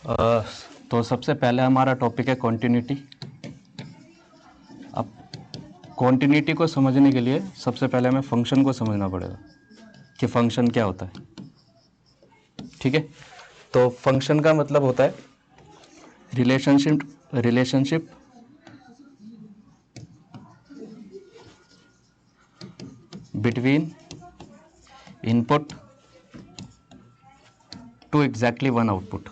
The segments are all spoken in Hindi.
अ, तो सबसे पहले हमारा टॉपिक है कॉन्टिन्यूटी। अब कॉन्टिन्यूटी को समझने के लिए सबसे पहले हमें फंक्शन को समझना पड़ेगा कि फंक्शन क्या होता है। ठीक है, तो फंक्शन का मतलब होता है relationship between input to exactly one output.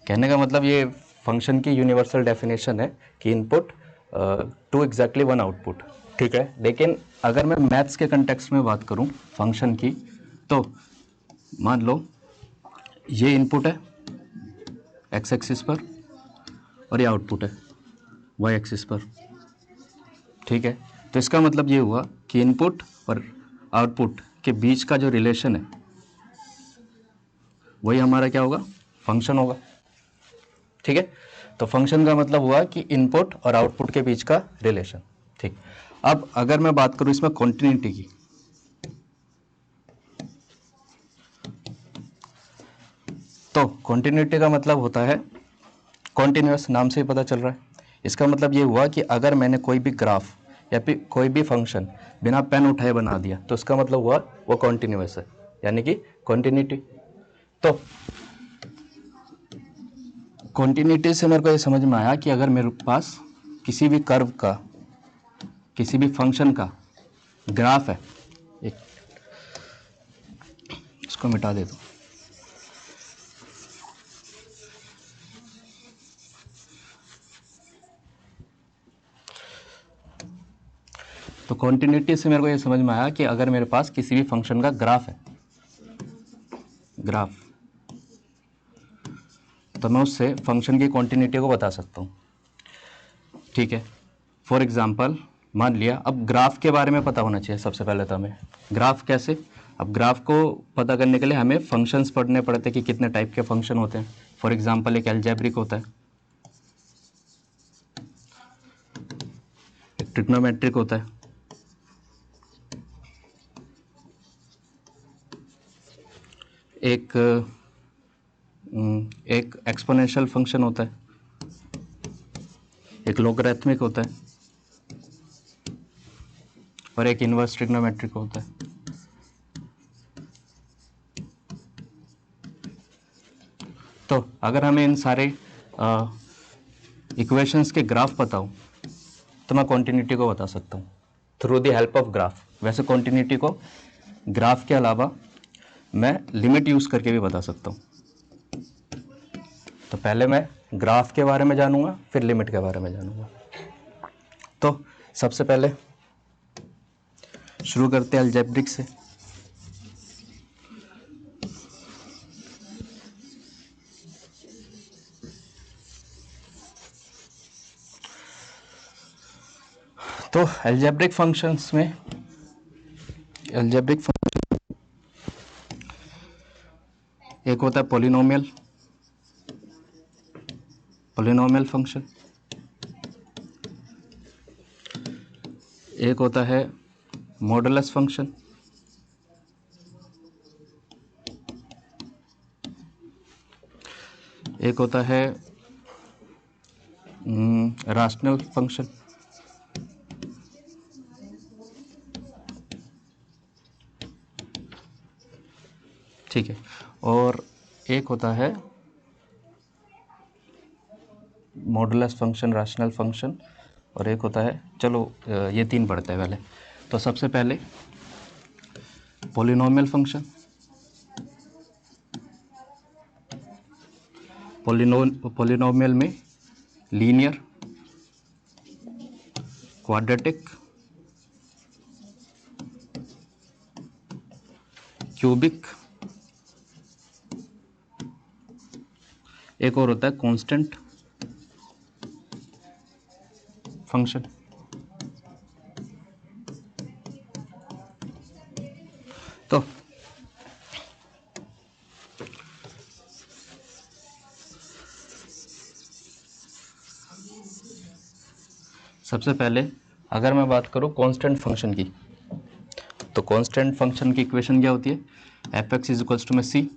कहने का मतलब ये फंक्शन की यूनिवर्सल डेफिनेशन है कि input to exactly one output. ठीक है, लेकिन अगर मैं मैथ्स के कंटेक्स्ट में बात करूं फंक्शन की, तो मान लो ये इनपुट है एक्स एक्सिस पर और ये आउटपुट है वाई एक्सिस पर। ठीक है, तो इसका मतलब ये हुआ कि इनपुट और आउटपुट के बीच का जो रिलेशन है वही हमारा क्या होगा, फंक्शन होगा। ठीक है, तो फंक्शन का मतलब हुआ कि इनपुट और आउटपुट के बीच का रिलेशन। ठीक, अब अगर मैं बात करूं इसमें कॉन्टिन्यूटी की, तो कॉन्टिन्यूटी का मतलब होता है कॉन्टिन्यूअस, नाम से ही पता चल रहा है। इसका मतलब ये हुआ कि अगर मैंने कोई भी ग्राफ या फिर कोई भी फंक्शन बिना पेन उठाए बना दिया तो इसका मतलब हुआ वो कॉन्टिन्यूअस है, यानी कि कॉन्टिन्यूटी। तो कॉन्टिन्यूटी से मेरे को ये समझ में आया कि अगर मेरे पास किसी भी कर्व का, किसी भी फंक्शन का ग्राफ है, एक इसको मिटा दे दो, तो कॉन्टिन्यूटी से मेरे को ये समझ में आया कि अगर मेरे पास किसी भी फंक्शन का ग्राफ है, ग्राफ, तो मैं उससे फंक्शन की कॉन्टिन्यूटी को बता सकता हूँ। ठीक है, फॉर एग्जांपल मान लिया, अब ग्राफ के बारे में पता होना चाहिए सबसे पहले तो हमें। ग्राफ कैसे, अब ग्राफ को पता करने के लिए हमें फंक्शंस पढ़ने पड़ते हैं कि कितने टाइप के फंक्शन होते हैं। फॉर एग्जांपल एक एल्जेब्रिक होता है, एक ट्रिग्नोमेट्रिक होता है, एक एक एक्सपोनेंशियल फंक्शन होता है, एक लोगरिथमिक होता है और एक इनवर्स ट्रिग्नोमेट्रिक होता है। तो अगर हमें इन सारे इक्वेशंस के ग्राफ पता हो तो मैं कॉन्टिन्यूटी को बता सकता हूँ through the help of graph. वैसे कॉन्टिन्यूटी को ग्राफ के अलावा मैं लिमिट यूज़ करके भी बता सकता हूँ। तो पहले मैं ग्राफ के बारे में जानूंगा, फिर लिमिट के बारे में जानूंगा। तो सबसे पहले शुरू करते हैं अलजेब्रिक से। तो अलजेब्रिक फंक्शंस में, अलजेब्रिक फंक्शन एक होता है पॉलिनोमियल, पॉलिनोमियल फंक्शन, एक होता है मॉडुलस फंक्शन, एक होता है राशनल फंक्शन, ठीक है, और एक होता है मॉडुलस फंक्शन, राशनल फंक्शन, और एक होता है, चलो ये तीन पढ़ते हैं पहले। तो सबसे पहले पॉलिनोमियल फंक्शन। पॉलिनोमियल में लीनियर, क्वाड्रेटिक, क्यूबिक, एक और होता है कांस्टेंट फंक्शन। तो सबसे पहले अगर मैं बात करूं कांस्टेंट फंक्शन की, तो कांस्टेंट फंक्शन की इक्वेशन क्या होती है, F X is equals to में सी,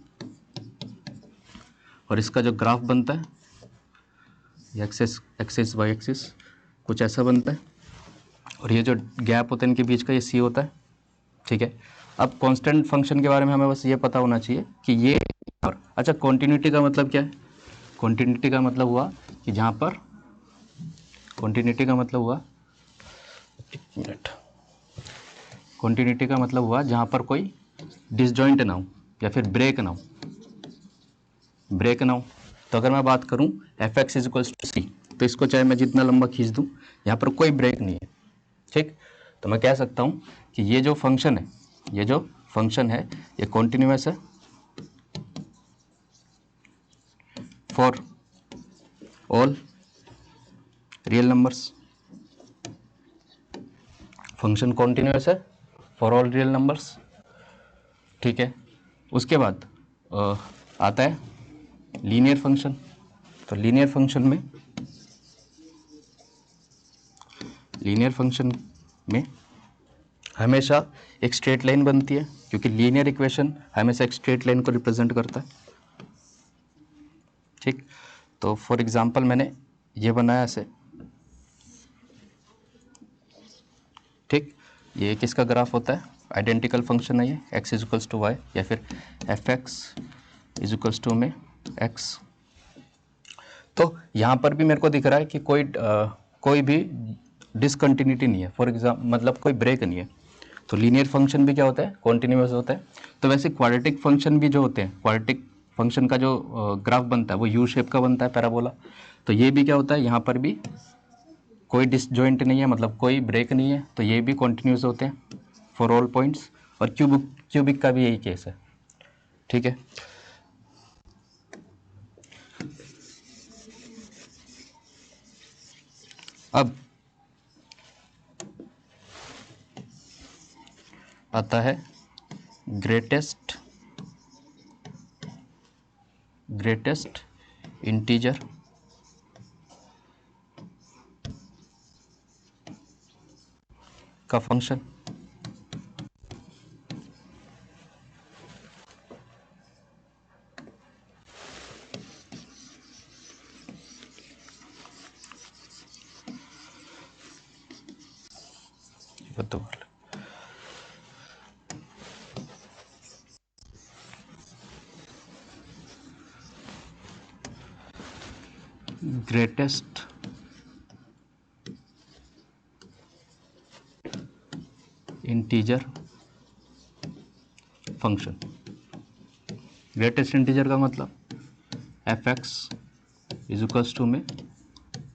और इसका जो ग्राफ बनता है एक्सिस एक्सिस वाई एक्सिस कुछ ऐसा बनता है, और ये जो गैप होता है इनके बीच का ये सी होता है, ठीक है। अब कांस्टेंट फंक्शन के बारे में हमें बस ये पता होना चाहिए कि ये, और अच्छा कॉन्टिन्यूटी का मतलब क्या है, कॉन्टिन्यूटी का मतलब हुआ कि जहाँ पर, कॉन्टिन्यूटी का मतलब हुआ, एक मिनट, कॉन्टिन्यूटी का मतलब हुआ जहाँ पर कोई डिसजॉइंट ना हो या फिर ब्रेक ना हो, ब्रेक ना हो। तो अगर मैं बात करूँ F X is equals to C, तो इसको चाहे मैं जितना लंबा खींच दूँ यहाँ पर कोई ब्रेक नहीं है, ठीक। तो मैं कह सकता हूँ कि ये जो फंक्शन है, ये जो फंक्शन है ये कॉन्टिन्यूअस है for all real numbers, function continuous है फॉर ऑल रियल नंबर्स, ठीक है। उसके बाद आता है लीनियर फंक्शन। तो लीनियर फंक्शन में हमेशा एक स्ट्रेट लाइन बनती है, क्योंकि लीनियर इक्वेशन हमेशा एक स्ट्रेट लाइन को रिप्रेजेंट करता है, ठीक। तो फॉर एग्जांपल मैंने ये बनाया ऐसे, ठीक। ये किसका ग्राफ होता है, आइडेंटिकल फंक्शन है ये, X is equals to Y, या फिर F X is equals to में एक्स। तो यहाँ पर भी मेरे को दिख रहा है कि कोई भी डिसकंटिन्यूटी नहीं है, फॉर एग्जाम्पल मतलब कोई ब्रेक नहीं है। तो लीनियर फंक्शन भी क्या होता है, कॉन्टिन्यूअस होता है। तो वैसे क्वाड्रेटिक फंक्शन भी जो होते हैं, क्वाड्रेटिक फंक्शन का जो ग्राफ बनता है वो यू शेप का बनता है, पैराबोला। तो ये भी क्या होता है, यहाँ पर भी कोई डिसजॉइंट नहीं है, मतलब कोई ब्रेक नहीं है, तो ये भी कॉन्टिन्यूस होते हैं फॉर ऑल पॉइंट्स। और क्यूबिक का भी यही केस है, ठीक है। अब आता है ग्रेटेस्ट इंटीजर का function. Greatest integer function, greatest integer का मतलब F X is equals to में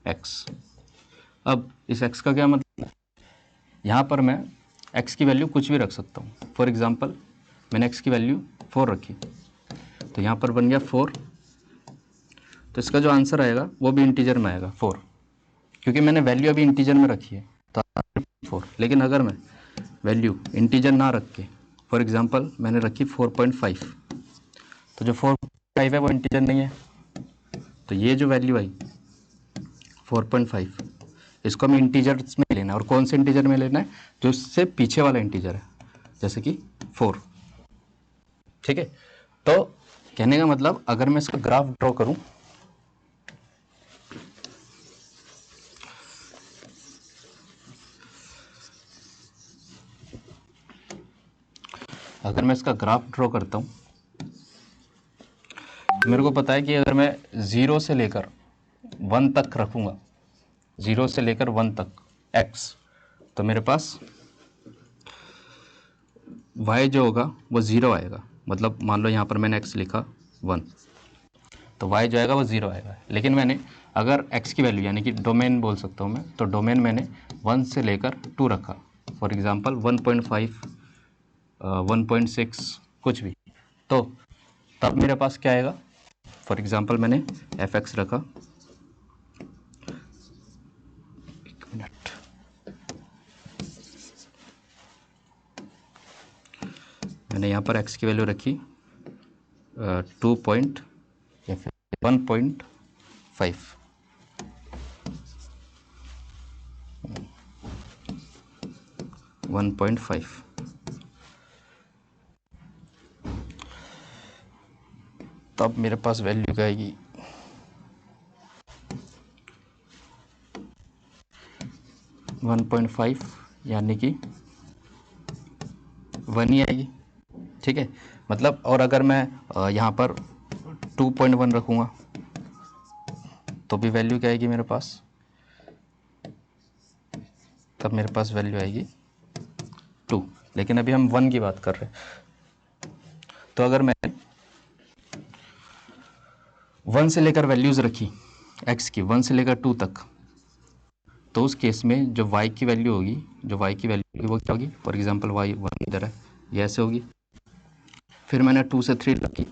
एक्स। अब इस एक्स का क्या मतलब, यहाँ पर मैं एक्स की वैल्यू कुछ भी रख सकता हूँ। फॉर एग्जांपल मैंने एक्स की वैल्यू 4 रखी, तो यहाँ पर बन गया 4। तो इसका जो आंसर आएगा वो भी इंटीजर में आएगा 4, क्योंकि मैंने वैल्यू अभी इंटीजर में रखी है, तो 4। लेकिन अगर मैं वैल्यू इंटीजर ना रख के, फॉर एग्जांपल मैंने रखी 4.5, तो जो 4.5 है वो इंटीजर नहीं है। तो ये जो वैल्यू आई 4.5, इसको हमें इंटीजर्स में लेना है। और कौन से इंटीजर में लेना है, जो इससे पीछे वाला इंटीजर है, जैसे कि 4, ठीक है। तो कहने का मतलब अगर मैं इसका ग्राफ ड्रॉ करूं, अगर मैं इसका ग्राफ ड्रॉ करता हूं, मेरे को पता है कि अगर मैं 0 से लेकर 1 तक रखूंगा, 0 से लेकर 1 तक x, तो मेरे पास y जो होगा वो 0 आएगा। मतलब मान लो यहाँ पर मैंने x लिखा 1, तो y जो आएगा वो 0 आएगा। लेकिन मैंने अगर x की वैल्यू यानी कि डोमेन बोल सकता हूँ मैं, तो डोमेन मैंने 1 से लेकर 2 रखा, फॉर एग्जांपल 1.5, 1.6 कुछ भी, तो तब मेरे पास क्या आएगा। फॉर एग्जांपल मैंने एफ एक्स रखा, एक मिनट, मैंने यहाँ पर x की वैल्यू रखी 2 पॉइंट या फिर 1.5, तब मेरे पास वैल्यू क्या आएगी, वन 1.5 यानी कि 1 ही आएगी। ठीक है, मतलब और अगर मैं यहाँ पर 2.1 रखूँगा तो भी वैल्यू क्या आएगी मेरे पास, तब मेरे पास वैल्यू आएगी 2। लेकिन अभी हम 1 की बात कर रहे हैं। तो अगर मैं 1 से लेकर वैल्यूज़ रखी x की 1 से लेकर 2 तक, तो उस केस में जो y की वैल्यू होगी, जो y की वैल्यू होगी वो क्या होगी, फॉर एग्जांपल y 1 इधर है, ये ऐसे होगी। फिर मैंने 2 से 3 रखी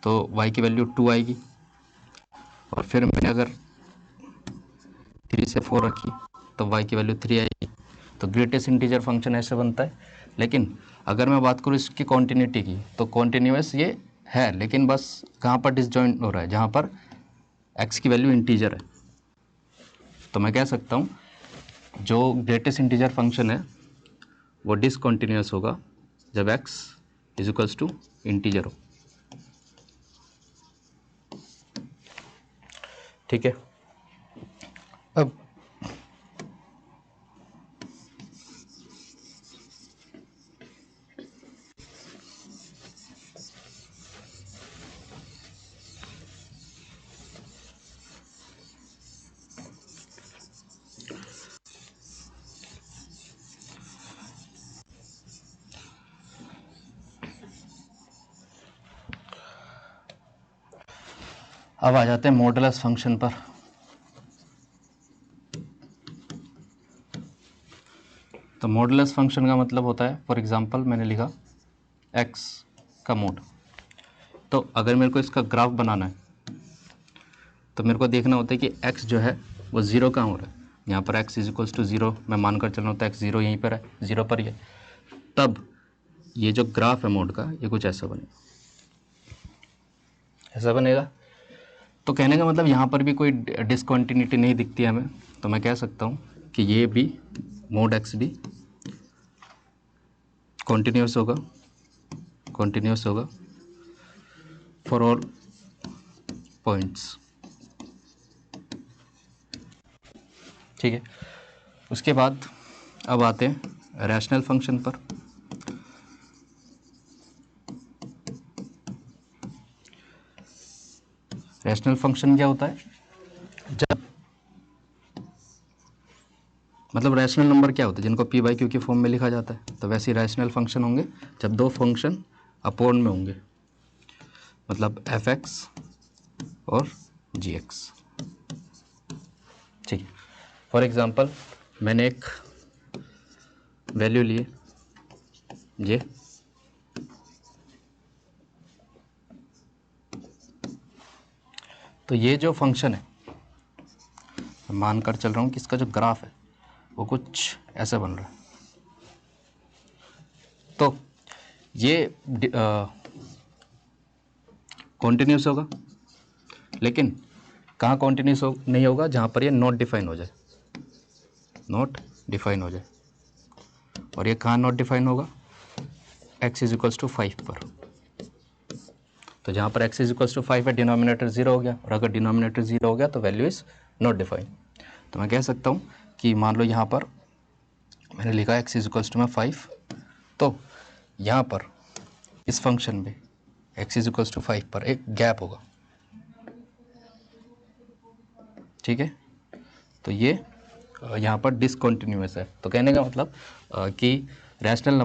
तो y की वैल्यू 2 आएगी। और फिर मैंने अगर 3 से 4 रखी तो y की वैल्यू 3 आएगी। तो ग्रेटेस्ट इंटीजर फंक्शन ऐसे बनता है। लेकिन अगर मैं बात करूँ इसकी कॉन्टिन्यूटी की, तो कॉन्टिन्यूअस ये है, लेकिन बस कहाँ पर डिसजॉइंट हो रहा है, जहाँ पर x की वैल्यू इंटीजर है। तो मैं कह सकता हूँ जो ग्रेटेस्ट इंटीजर फंक्शन है वो डिसकॉन्टिन्यूअस होगा जब x is equals to integer हो। ठीक है, अब आ जाते हैं मॉडुलस फंक्शन पर। तो मॉडुलस फंक्शन का मतलब होता है, फॉर एग्जांपल मैंने लिखा x का मोड। तो अगर मेरे को इसका ग्राफ बनाना है तो मेरे को देखना होता है कि x जो है वो 0 कहाँ हो रहा है। यहाँ पर x इज इक्वल्स टू 0 मैं मानकर चल रहा हूँ, तो x 0 यहीं पर है, 0 पर ही है। तब ये जो ग्राफ है मोड का, ये कुछ ऐसा बनेगा, ऐसा बनेगा। तो कहने का मतलब यहाँ पर भी कोई डिसकॉन्टिन्यूटी नहीं दिखती है हमें। तो मैं कह सकता हूँ कि ये भी मोड x भी कॉन्टिन्यूस होगा, कॉन्टिन्यूस होगा फॉर ऑल पॉइंट्स। ठीक है, उसके बाद अब आते हैं रैशनल फंक्शन पर। रैशनल फंक्शन क्या होता है, जब मतलब रैशनल नंबर क्या होते हैं जिनको पी बाई क्यू के फॉर्म में लिखा जाता है। तो वैसे ही रैशनल फंक्शन होंगे जब दो फंक्शन अपोन में होंगे, मतलब एफ एक्स और जी एक्स। ठीक है, फॉर एग्जांपल मैंने एक वैल्यू लिए ये, तो ये जो फंक्शन है मानकर चल रहा हूँ कि इसका जो ग्राफ है वो कुछ ऐसा बन रहा है। तो ये कॉन्टिन्यूस होगा, लेकिन कहाँ कॉन्टिन्यूस नहीं होगा, जहाँ पर ये नॉट डिफाइन हो जाए, नॉट डिफाइन हो जाए। और ये कहाँ नॉट डिफाइन होगा, x इज इक्वल्स टू 5 पर। तो जहाँ पर x इज इक्वल्स टू 5 है डिनोमिनेटर 0 हो गया, और अगर डिनोमिनेटर 0 हो गया तो वैल्यू इज नॉट डिफाइन। तो मैं कह सकता हूँ कि मान लो यहाँ पर मैंने लिखा x इज इक्वल्स टू में 5, तो यहाँ पर इस फंक्शन में x इज इक्वल्स टू 5 पर एक गैप होगा। ठीक है, तो ये यहाँ पर डिसकॉन्टिन्यूअस है। तो कहने का मतलब कि रैशनल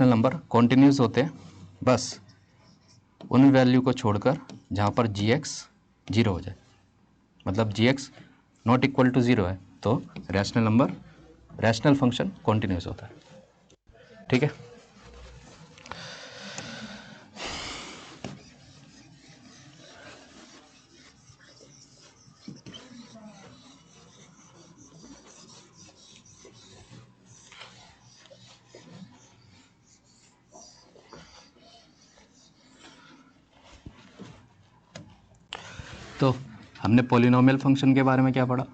नंबर कॉन्टिन्यूस होते हैं बस उन वैल्यू को छोड़कर जहाँ पर जी एक्स 0 हो जाए, मतलब जी एक्स नॉट इक्वल टू 0 है, तो रैशनल फंक्शन कॉन्टिन्यूस होता है। ठीक है, तो हमने पॉलिनोमियल फंक्शन के बारे में क्या पढ़ा।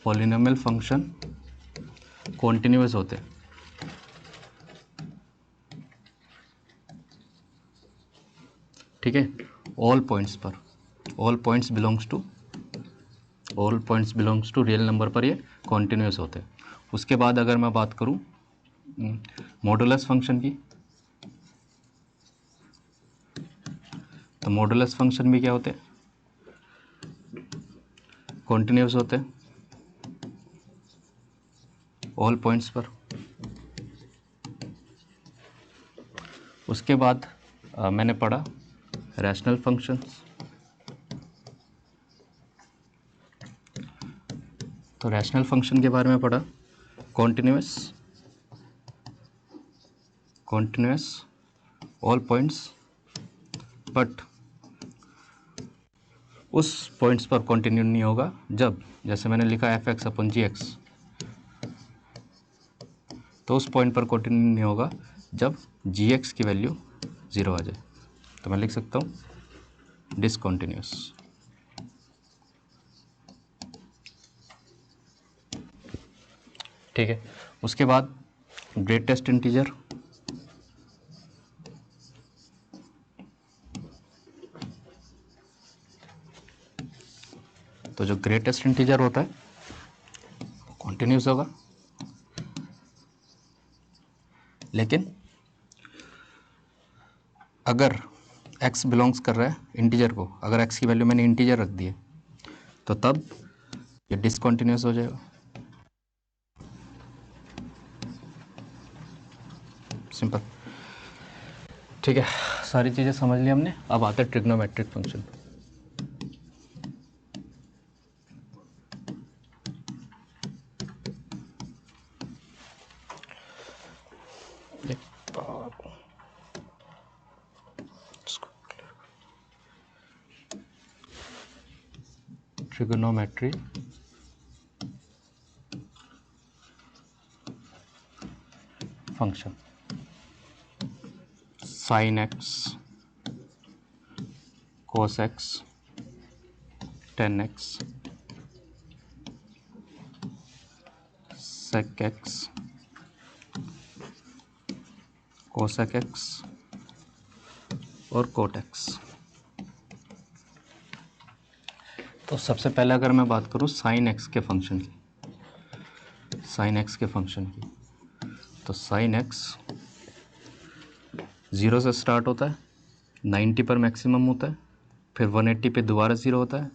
पॉलिनोमियल फंक्शन कॉन्टिन्यूअस होते हैं, ठीक है, ऑल पॉइंट्स पर, all points belongs to real number पर ये कॉन्टिन्यूस होते हैं। उसके बाद अगर मैं बात करूं मॉडुलस फंक्शन की, तो मॉडुलस फंक्शन भी क्या होते हैं, कॉन्टिन्यूस होते हैं ऑल पॉइंट्स पर। उसके बाद मैंने पढ़ा रैशनल फंक्शंस। तो रैशनल फंक्शन के बारे में पढ़ा, कॉन्टिन्यूस ऑल पॉइंट्स, बट उस पॉइंट्स पर कॉन्टिन्यू नहीं होगा जब, जैसे मैंने लिखा एफ एक्स अपन जी एक्स, तो उस पॉइंट पर कॉन्टिन्यू नहीं होगा जब जी एक्स की वैल्यू 0 आ जाए। तो मैं लिख सकता हूँ डिसकॉन्टिन्यूस। ठीक है, उसके बाद ग्रेटेस्ट इंटीजर, तो जो ग्रेटेस्ट इंटीजर होता है कॉन्टिन्यूस होगा, लेकिन अगर x बिलोंग्स कर रहा है इंटीजर को, अगर x की वैल्यू मैंने इंटीजर रख दी है तो तब ये डिसकॉन्टिन्यूस हो जाएगा। सिंपल। ठीक है, सारी चीज़ें समझ ली हमने। अब आते हैं trigonometric function. Trigonometry function, sine X, cos X, tan X, sec X, cosec X और कोट एक्स। तो सबसे पहले अगर मैं बात करूँ साइन एक्स के फंक्शन की, तो साइन एक्स 0 से स्टार्ट होता है, 90 पर मैक्सिमम होता है, फिर 180 पे दोबारा 0 होता है,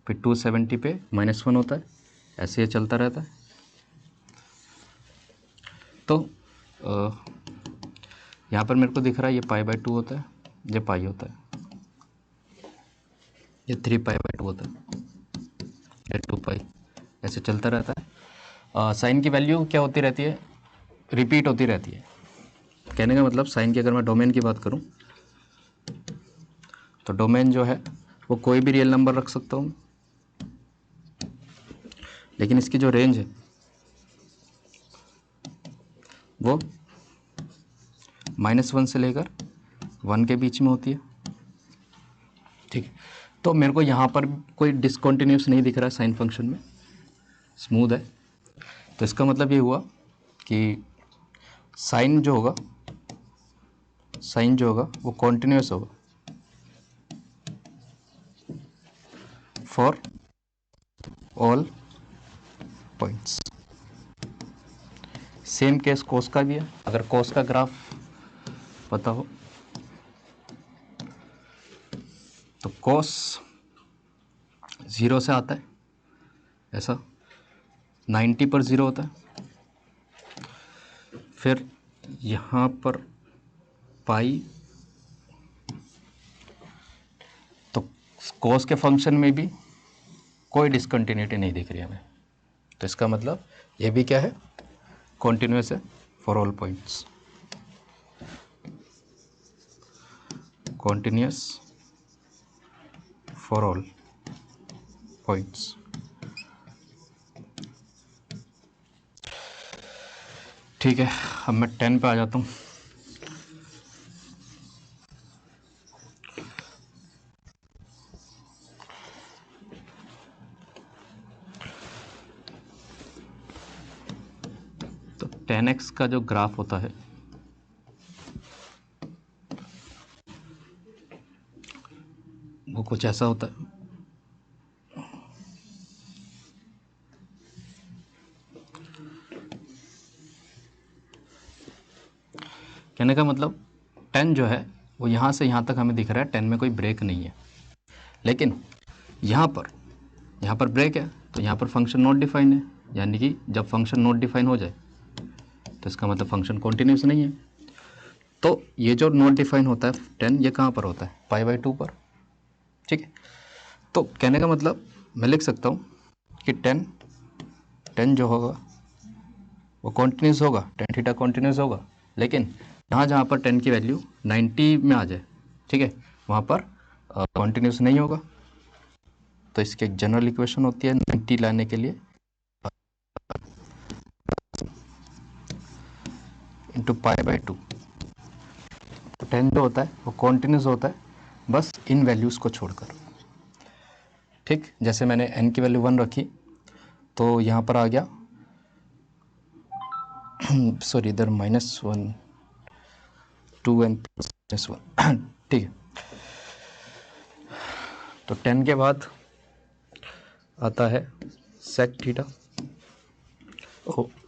फिर 270 पे -1 होता है, ऐसे ये चलता रहता है। तो यहाँ पर मेरे को दिख रहा है ये π/2 होता है, ये पाई होता है, ये 3π/2 होता है, ये 2π, ऐसे चलता रहता है। साइन की वैल्यू क्या होती रहती है, रिपीट होती रहती है। कहने का मतलब साइन की अगर मैं डोमेन की बात करूं तो डोमेन जो है वो कोई भी रियल नंबर रख सकता हूं, लेकिन इसकी जो रेंज है वो -1 से लेकर 1 के बीच में होती है। ठीक है, तो मेरे को यहाँ पर कोई डिसकॉन्टिन्यूस नहीं दिख रहा है साइन फंक्शन में, स्मूथ है। तो इसका मतलब ये हुआ कि साइन जो होगा वो कॉन्टिन्यूस होगा for all points. Same case cos का भी है। अगर कोस का ग्राफ पता हो तो कोस 0 से आता है, ऐसा 90 पर 0 होता है, फिर यहाँ पर पाई, तो कोस के फंक्शन में भी कोई डिसकंटिन्यूटी नहीं दिख रही है हमें। तो इसका मतलब ये भी क्या है, कॉन्टिन्यूस है for all points, continuous for all points. ठीक है, अब मैं 10 पे आ जाता हूँ। तो 10x का जो ग्राफ होता है कुछ ऐसा होता है। कहने का मतलब 10 जो है वो यहाँ से यहाँ तक हमें दिख रहा है, 10 में कोई ब्रेक नहीं है, लेकिन यहाँ पर ब्रेक है, तो यहाँ पर फंक्शन नॉट डिफाइन है, यानी कि जब फंक्शन नॉट डिफाइन हो जाए तो इसका मतलब फंक्शन कॉन्टिन्यूस नहीं है। तो ये जो नॉट डिफाइन होता है 10, ये कहाँ पर होता है, π/2 पर, ठीक है। तो कहने का मतलब मैं लिख सकता हूँ कि 10 जो होगा वो कॉन्टिन्यूस होगा, tan थीटा कॉन्टिन्यूस होगा, लेकिन जहाँ पर 10 की वैल्यू 90 में आ जाए, ठीक है, वहाँ पर कॉन्टिन्यूस नहीं होगा। तो इसकी एक जनरल इक्वेशन होती है 90 लाने के लिए इंटू π/2। तो 10 जो होता है वो कॉन्टिन्यूस होता है, बस इन वैल्यूज़ को छोड़कर, ठीक। जैसे मैंने n की वैल्यू 1 रखी तो यहाँ पर आ गया सॉरी इधर -1 2n + 1 ठीक है। तो 10 के बाद आता है sec थीटा।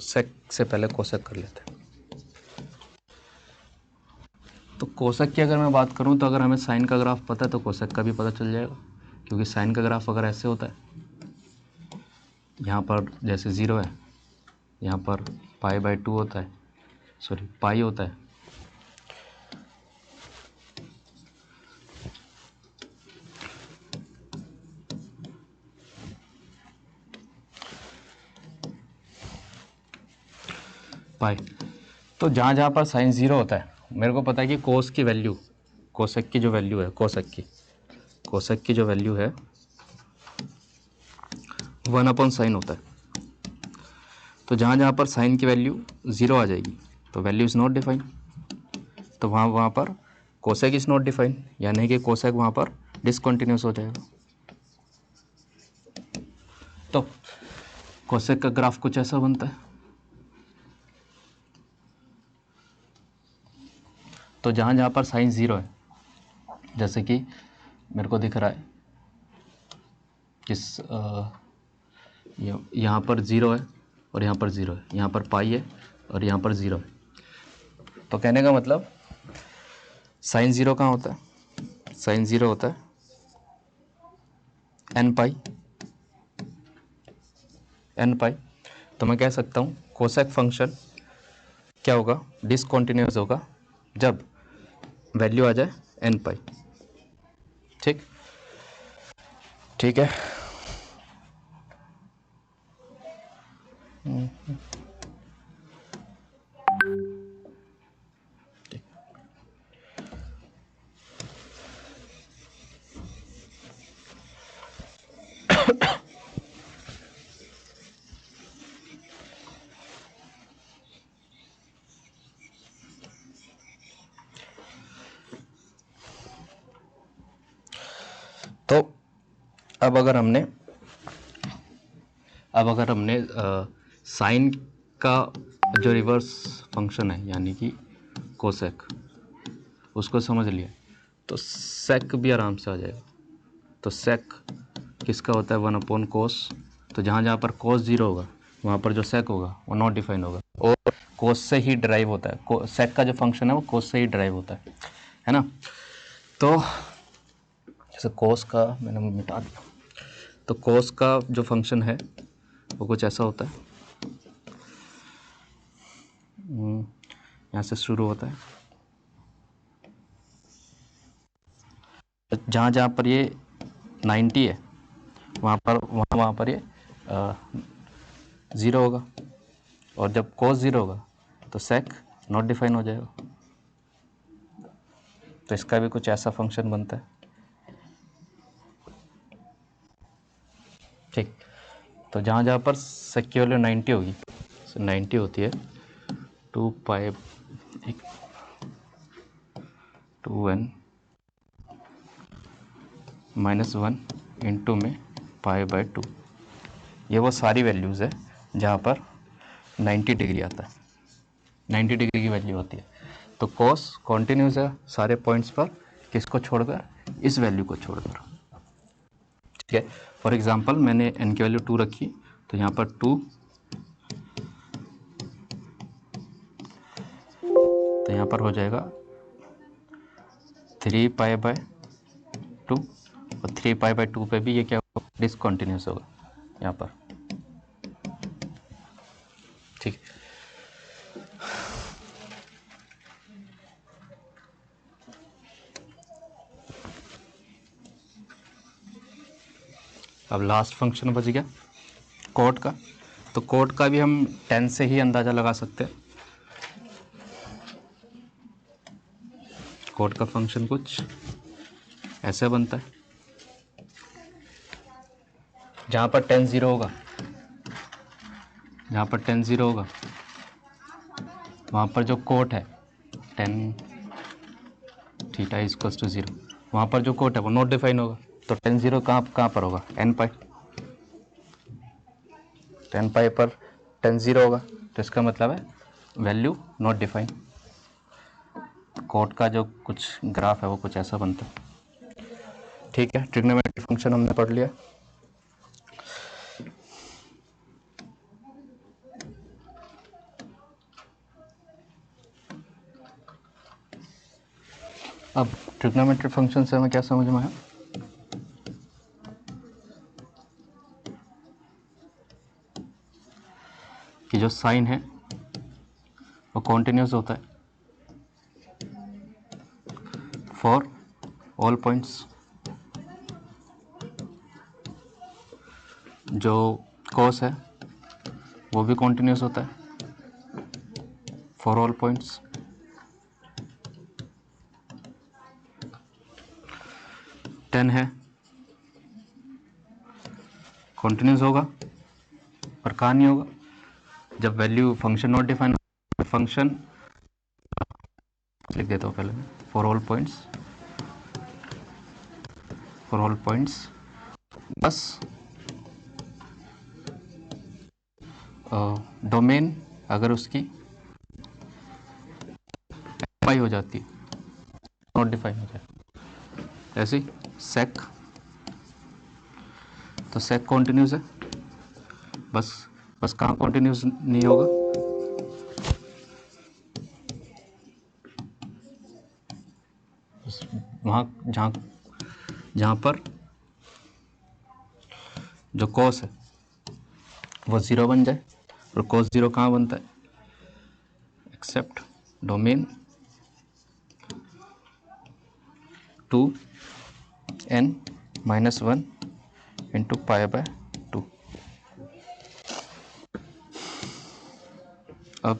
sec से पहले कोसेक कर लेते हैं। तो कोसेक की अगर मैं बात करूं तो अगर हमें साइन का ग्राफ पता है तो कोसेक का भी पता चल जाएगा, क्योंकि साइन का ग्राफ अगर ऐसे होता है, यहाँ पर जैसे 0 है, यहाँ पर π/2 होता है, सॉरी पाई होता है, पाई। तो जहाँ पर साइन 0 होता है, मेरे को पता है कि कोस की वैल्यू, कोसेक की जो वैल्यू है, कोसेक की जो वैल्यू है 1/sin होता है। तो जहाँ पर साइन की वैल्यू 0 आ जाएगी तो वैल्यू इज़ नॉट डिफाइन, तो वहाँ पर कोसेक इज़ नॉट डिफाइन, यानी कि कोसेक वहाँ पर डिसकंटिन्यूस हो जाएगा। तो कोसेक का ग्राफ कुछ ऐसा बनता है। तो जहाँ पर साइन 0 है, जैसे कि मेरे को दिख रहा है किस यहाँ पर 0 है और यहाँ पर 0 है, यहाँ पर पाई है और यहाँ पर 0 है। तो कहने का मतलब साइन 0 कहाँ होता है, साइन 0 होता है n पाई। तो मैं कह सकता हूँ कोसेक फंक्शन क्या होगा, डिसकंटिन्यूअस होगा जब वैल्यू आ जाए n पाई, ठीक है। तो अब अगर हमने साइन का जो रिवर्स फंक्शन है यानी कि कोसेक, उसको समझ लिया तो सेक भी आराम से आ जाएगा। तो सेक किसका होता है, 1/cos। तो जहाँ पर cos 0 होगा वहाँ पर जो सेक होगा वो नॉट डिफाइन होगा, और cos से ही ड्राइव होता है, सेक का जो फंक्शन है वो cos से ही ड्राइव होता है ना। तो जैसे cos का मैंने मिटा दिया, तो cos का जो फंक्शन है वो कुछ ऐसा होता है, यहाँ से शुरू होता है, जहाँ पर ये 90 है वहाँ पर ये 0 होगा, और जब cos 0 होगा तो sec नॉट डिफाइन हो जाएगा। तो इसका भी कुछ ऐसा फंक्शन बनता है, ठीक। तो जहाँ पर sec की वैल्यू 90 होगी, 90 होती है 2n -1 इंटू में π/2। ये वो सारी वैल्यूज़ है जहाँ पर 90 डिग्री आता है, 90 डिग्री की वैल्यू होती है। तो cos कॉन्टिन्यूस है सारे पॉइंट्स पर, किसको छोड़कर, इस वैल्यू को छोड़कर। ठीक है। फॉर एग्जांपल मैंने n की वैल्यू 2 रखी, तो यहाँ पर 2, तो यहाँ पर हो जाएगा 3π/2, और 3π/2 पे भी ये क्या होगा, डिसकंटिन्यूस होगा यहाँ पर, ठीक। अब लास्ट फंक्शन बच गया कोट का, तो कोट का भी हम 10 से ही अंदाज़ा लगा सकते हैं। कोट का फंक्शन कुछ ऐसे बनता है, जहाँ पर 10 0 होगा, जहाँ पर 10 0 होगा वहाँ पर जो कोट है tan थीटा इक्वल्स टू 0, वहाँ पर जो कोट है वो नॉट डिफाइन होगा। तो tan 0 कहाँ पर होगा, n π, पर tan 0 होगा, तो इसका मतलब है वैल्यू नॉट डिफाइन। कोट का जो कुछ ग्राफ है वो कुछ ऐसा बनता है, ठीक है। ट्रिग्नोमेट्रिक फंक्शन हमने पढ़ लिया। अब ट्रिग्नोमेट्रिक फंक्शन से हमें क्या समझ में आया, कि जो साइन है वो कॉन्टिन्यूस होता है फॉर ऑल पॉइंट्स, जो कॉस है वो भी कॉन्टिन्यूस होता है फॉर ऑल पॉइंट्स। टेन है कॉन्टिन्यूस होगा, पर कहाँ नहीं होगा, जब value function not define, function लिख देता हूँ पहले, for all points, for all points, बस डोमेन अगर उसकी पाई हो जाती है, नॉट डिफाइन हो जाए, ऐसे सेक, तो सेक कॉन्टिन्यूस है, बस कहाँ कॉन्टिन्यूस नहीं होगा, वहाँ जहाँ पर जो कॉस है वो 0 बन जाए। और cos 0 कहाँ बनता है, एक्सेप्ट डोमेन 2n-1 इंटू π/2। अब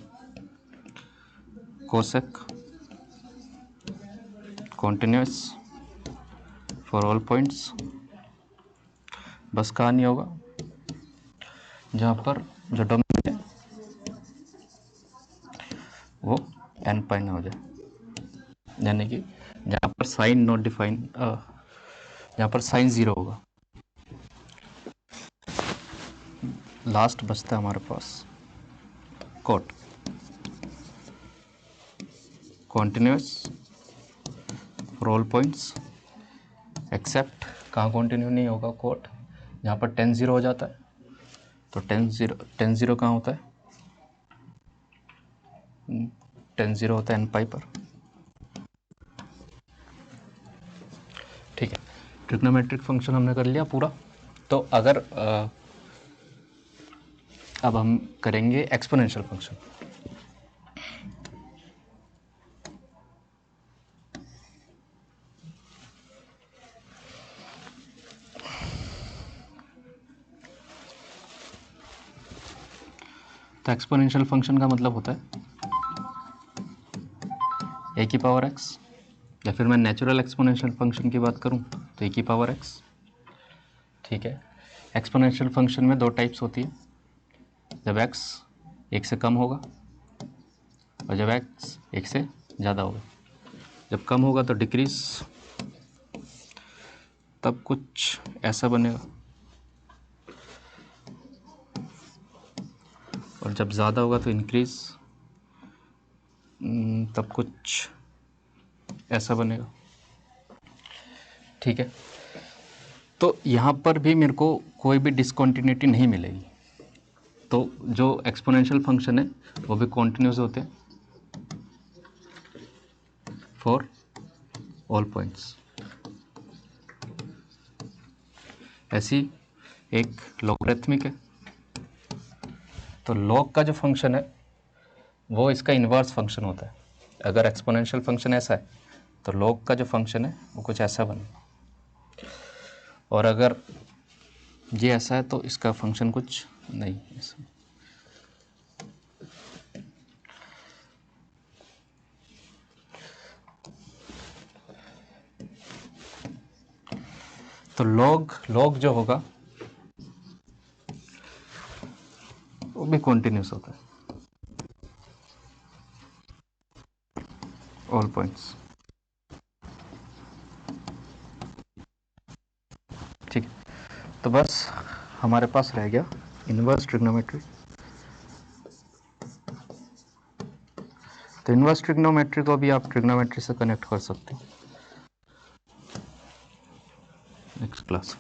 cosec continuous for all points, बस कहाँ नहीं होगा, जहाँ पर जो डोमेन है वो n π ना हो जाए, यानी कि जहाँ पर साइन नॉट डिफाइन, जहाँ पर साइन 0 होगा। लास्ट बचता है हमारे पास cot, continuous for all points except, कहाँ कॉन्टिन्यू नहीं होगा कोट, जहाँ पर tan 0 हो जाता है, तो tan 0 कहाँ होता है, tan 0 होता है n π पर, ठीक है। ट्रिग्नोमेट्रिक फंक्शन हमने कर लिया पूरा। तो अगर अब हम करेंगे एक्सपोनेंशियल फंक्शन। तो एक्सपोनेंशियल फंक्शन का मतलब होता है a⁻x, या फिर मैं नेचुरल एक्सपोनेंशियल फंक्शन की बात करूं तो a⁻x, ठीक है। एक्सपोनेंशियल फंक्शन में दो टाइप्स होती है, जब x 1 से कम होगा और जब x 1 से ज़्यादा होगा। जब कम होगा तो डिक्रीज, तब कुछ ऐसा बनेगा, और जब ज़्यादा होगा तो इंक्रीज, तब कुछ ऐसा बनेगा, ठीक है। तो यहाँ पर भी मेरे को कोई भी डिसकॉन्टिन्यूटी नहीं मिलेगी। तो जो एक्सपोनेंशियल फंक्शन है वो भी कॉन्टिन्यूस होते हैं फॉर ऑल पॉइंट्स। ऐसी एक लॉगरिथमिक है, तो लॉग का जो फंक्शन है वो इसका इन्वर्स फंक्शन होता है। अगर एक्सपोनेंशियल फंक्शन ऐसा है तो लॉग का जो फंक्शन है वो कुछ ऐसा बनेगा, और अगर ये ऐसा है तो इसका फंक्शन कुछ नहीं ऐसा। तो लॉग जो होगा वो भी कॉन्टिन्यूस होता है ऑल पॉइंट्स। ठीक है, तो बस हमारे पास रह गया इनवर्स ट्रिग्नोमेट्री। तो इनवर्स ट्रिग्नोमेट्री को भी आप ट्रिग्नोमेट्री से कनेक्ट कर सकते हैं नेक्स्ट क्लास।